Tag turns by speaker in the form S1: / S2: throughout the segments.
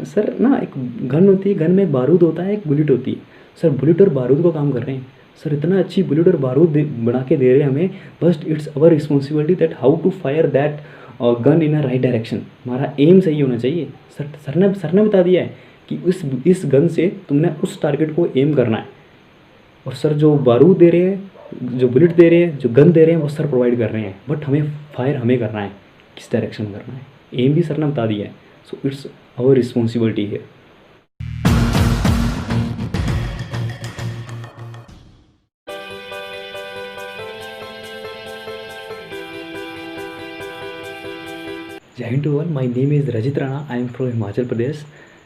S1: Sir ना एक gun होती है, गन में एक बारूद होता है, एक बुलेट होती है। सर बुलेट और बारूद को काम कर रहे हैं। सर इतना अच्छी बुलेट और बारूद बना के दे रहे हैं हमें, बस it's our responsibility that how to fire that gun in a right direction. हमारा एम सही होना चाहिए। सर ने बता दिया है कि इस गन से तुमने उस टारगेट को एम करना है। और सर जो बारूद दे रहे हैं, जो बुलेट दे रहे हैं, जो गन दे रहे हैं, वो सर प्रोवाइड कर रहे हैं, बट हमें फायर हमें करना है, किस डायरेक्शन करना है, एम भी सर ने बता दिया है। सो इट्स आवर रिस्पॉन्सिबिलिटी है। Jai Hind to all. My name is Rajit Rana. I am from Himachal Pradesh,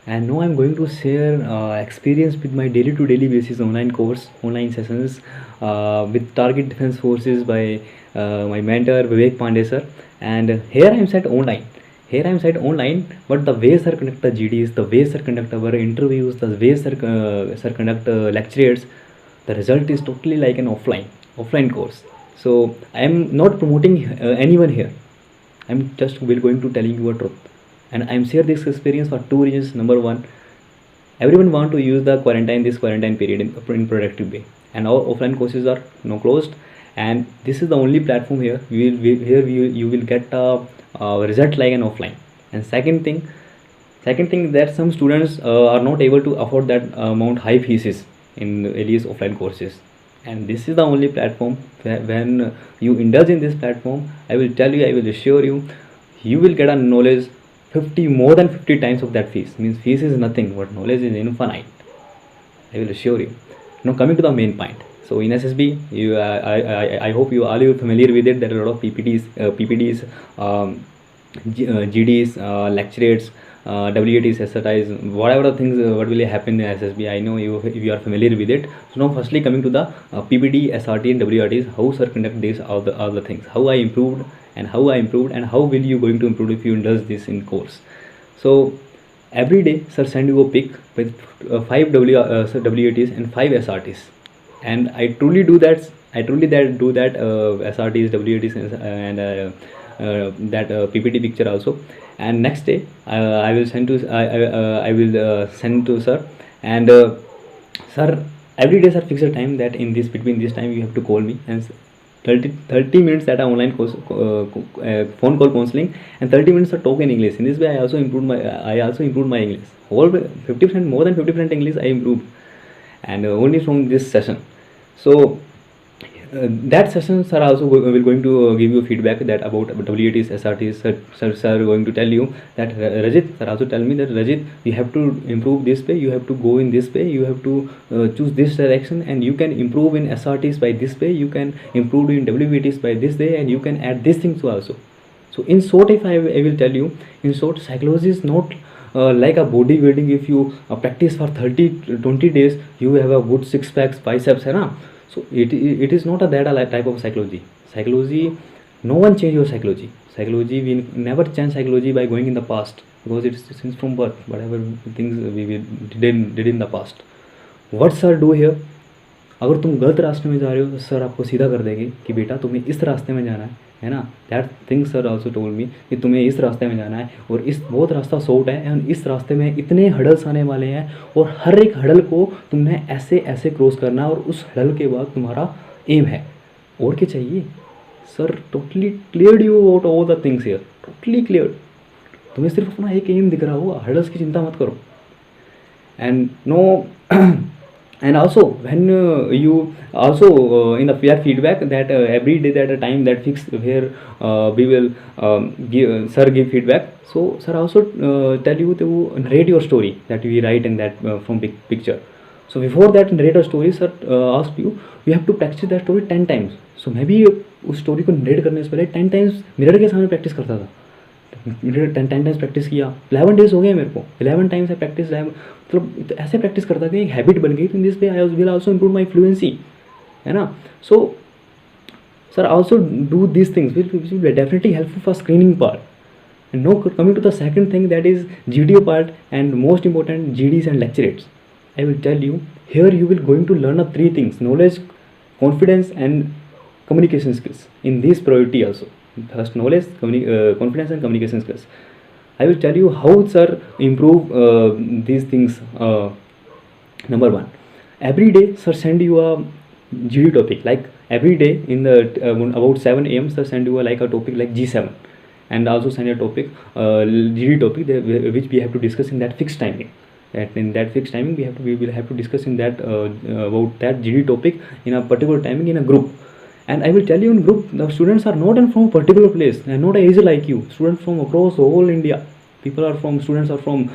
S1: and now I am going to share experience with my daily to daily basis online course, online sessions with Target Defense Forces by my mentor Vivek Pandey sir. And here I am set online. Here I am set online, but the way sir conduct the GDs, the way sir conduct our interviews, the way sir conduct lectures, the result is totally like an offline course. So I am not promoting anyone here. I'm just going to telling you a truth, and I'm share this experience for two reasons. Number one, everyone want to use this quarantine period in productive way, and our offline courses are now closed, and this is the only platform here. You will get a result like an offline. And second thing that some students are not able to afford that amount high fees in Elias offline courses, and this is the only platform when you indulge in this platform. I will tell you, I will assure you, you will get a knowledge 50 more than 50 times of that fees. Means fees is nothing, but knowledge is infinite. I will assure you. Now coming to the main point. So in SSB, I hope you all are familiar with it. There are a lot of PPDs, GDs, lecturates, WATs, SRIs, whatever the things what will happen in SSB. I know you are familiar with it. So now firstly coming to the PPD, SRT and WRTs, how sir conduct this, all the things, how I improved and how will you going to improve if you does this in course. So every day sir send you a pic with 5 WATs and 5 SRTs, and I truly do that SRTs, WATs and that PPT picture also. And next day I will send to I will send to sir, and sir every day sir fix a time that in this between this time you have to call me, and 30 minutes that are online course, phone call counseling, and 30 minutes are talk in English. In this way I also improved my English. Whole 50%, more than 50% English I improved, and only from this session. So that session sir also will going to give you feedback that about WATs, SRTs. Sir going to tell you that Rajit, sir also tell me that Rajit, you have to improve this way, you have to go in this way, you have to choose this direction, and you can improve in SRTs by this way, you can improve in WATs by this way, and you can add these things also. So in short, if I will tell you, in short, psychology is not like a bodybuilding. If you practice for 20 days, you have a good six packs, biceps, है ना. So it is not a that type of psychology. Psychology, no one change your psychology. Psychology, we never change psychology by going in the past, because it is since from birth, whatever things we did in the past. What sir do here? अगर तुम गलत रास्ते में जा रहे हो तो sir आपको सीधा कर देंगे कि बेटा तुम्हें इस रास्ते में जाना है ना. That thing sir also told me कि तुम्हें इस रास्ते में जाना है, और इस बहुत रास्ता शॉर्ट है, एंड इस रास्ते में इतने हडल्स आने वाले हैं, और हर एक हडल को तुमने ऐसे ऐसे क्रॉस करना है, और उस हडल के बाद तुम्हारा एम है. और क्या चाहिए sir? Totally clear you about all the things here, totally clear. तुम्हें सिर्फ अपना एक एम दिख रहा होगा, हडल्स की चिंता मत करो. And no and also when you also in the peer feedback that every day that a time that fixed where we will give feedback. So sir also tell you to narrate your story that we write in that from big picture. So before that narrate a story, sir asked you have to practice that story 10 times. So maybe उस story को narrate करने से पहले 10 times mirror के सामने practice करता था. 10 times practice किया. 11 डेज हो गए मेरे को, 11 टाइम्स प्रैक्टिस, मतलब ऐसे प्रैक्टिस करता कि एक हैबिट बन गई. तो in this way I will also improve my fluency, है ना. So sir also do this things which will definitely helpful for screening part. And no coming to the second thing that is GDO part and most important GDs and lecturates. I will tell you here you will going to learn 3 things: knowledge, confidence and communication skills. In this priority also, first knowledge, confidence and communication skills. I will tell you how sir improve these things. Number one, every day sir send you a GD topic, like every day in the about 7 a.m. sir send you like a topic like G7, and also send a topic GD topic which we have to discuss in that fixed timing. That in that fixed timing we will have to discuss in that about that GD topic in a particular timing in a group. And I will tell you, in group the students are not from a particular place, and not easy like you, students from across whole India. Students are from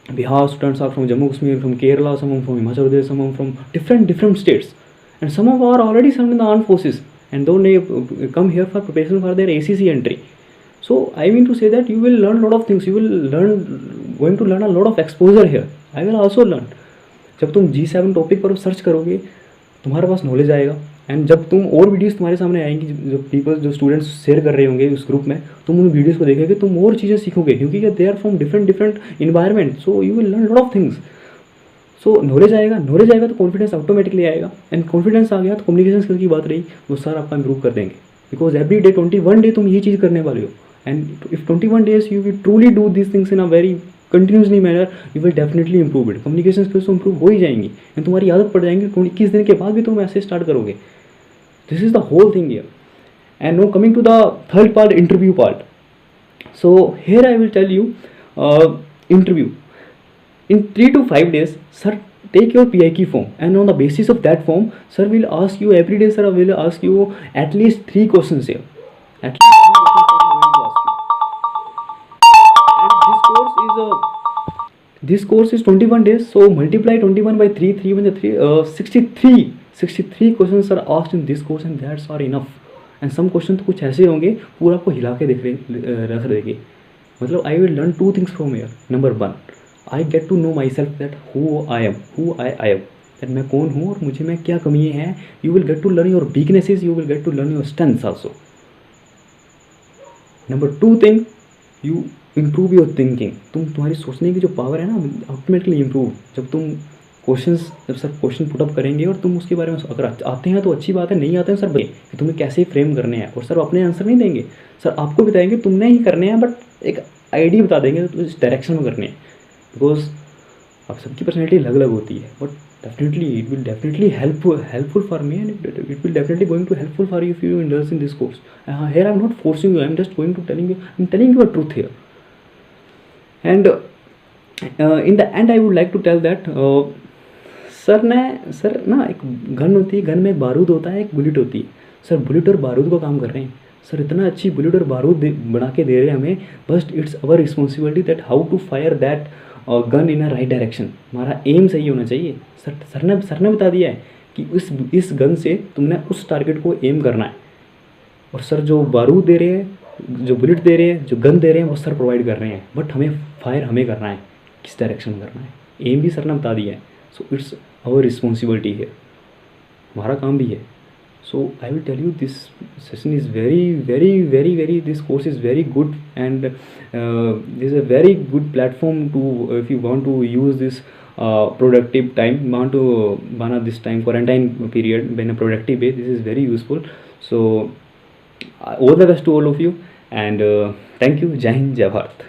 S1: Bihar, students are from Jammu Kashmir, from Kerala, some are from Himachal Pradesh, some are from different states, and some of are already served in the armed forces, and though they come here for preparation for their ACC entry. So I mean to say that you will learn a lot of things. You will going to learn a lot of exposure here. I will also learn. जब तुम G7 topic पर search करोगे, तुम्हारे पास knowledge आएगा, and जब तुम और videos तुम्हारे सामने आएंगी, जो स्टूडेंट्स शेयर कर रहे होंगे उस ग्रुप में, तुम उन वीडियोस को देखेंगे, तुम और चीज़ें सीखोगे, क्योंकि they are from different environment. So you will learn lot of things. So knowledge आएगा तो कॉन्फिडेंस ऑटोमेटिकली आएगा, एंड कॉन्फिडेंस आ गया तो कम्युनिकेशन स्किल की बात रही, वो सर आपका इंप्रूव कर देंगे. बिकॉज एवरी डे 21 डे तुम ये चीज़ करने वाले हो, and if 21 days you will truly do these things in a very continuously manner, you will definitely improve it. Communication skills तो इंप्रूव हो ही जाएंगी, एंड तुम्हारी आदत पड़ जाएंगी. 21 दिन के बाद भी तुम ऐसे स्टार्ट करोगे. This is the whole thing here. And no coming to the third part, interview part. So here I will tell you interview in 3 to 5 days. Sir, take your PIQ form, and on the basis of that form, sir will ask you every day. Sir will ask you at least 3 questions here. At least 3 questions sir is going to ask you. And this course is 21 days. So multiply 21 by 3. 3 1 3 63 questions are asked in this course, and that's are enough. And some questions तो कुछ ऐसे होंगे पूरा आपको हिला के रख देंगे. मतलब I will learn 2 things from here. Number 1, I get to know myself, that who I am, that मैं कौन हूँ और मुझे में क्या कमियाँ हैं. You will get to learn your weaknesses, you will get to learn your strengths also. Number 2 thing, you improve your thinking. तुम्हारी सोचने की जो पावर है ना, ऑटोमेटिकली इम्प्रूव. जब सर क्वेश्चन पुटअप करेंगे और तुम उसके बारे में अगर आते हैं तो अच्छी बात है, नहीं आते हैं सर बताइए कि तुम्हें कैसे फ्रेम करने हैं. और सर अपने आंसर नहीं देंगे, सर आपको बताएंगे तुमने ही करने हैं, बट एक आइडिया बता देंगे तो इस डायरेक्शन में करने हैं. बिकॉज अब सबकी पर्सनैलिटी अलग अलग होती है, but definitely it will definitely helpful for me, and it will definitely going to helpful for you if you indulge in this course. Here I am not forcing you, I am just going to telling you a truth here. And in the end I would like to tell that sir ना एक gun होती है, gun में एक बारूद होता है, एक बुलेट होती है. सर बुलेट और बारूद का काम कर रहे हैं. सर इतना अच्छी बुलेट और बारूद बना के दे रहे हैं हमें, बस it's our responsibility that how to fire that gun in a right direction. हमारा एम सही होना चाहिए. सर ने बता दिया है कि इस गन से तुमने उस टारगेट को एम करना है. और सर जो बारूद दे रहे हैं, जो बुलेट दे रहे हैं, जो गन दे रहे हैं, वो सर प्रोवाइड कर रहे हैं, बट हमें फायर हमें करना है, किस डायरेक्शन में करना है. एम भी सर ने बता दिया है. सो इट्स आवर रिस्पॉन्सिबिलिटी है, हमारा काम भी है. So I will tell you, this session is very this course is very good, and this is a very good platform to if you want to use this productive time, want to manage this time quarantine period in a productive way. This is very useful. So all the best to all of you, and thank you. Jai Hind, Jai Bharat.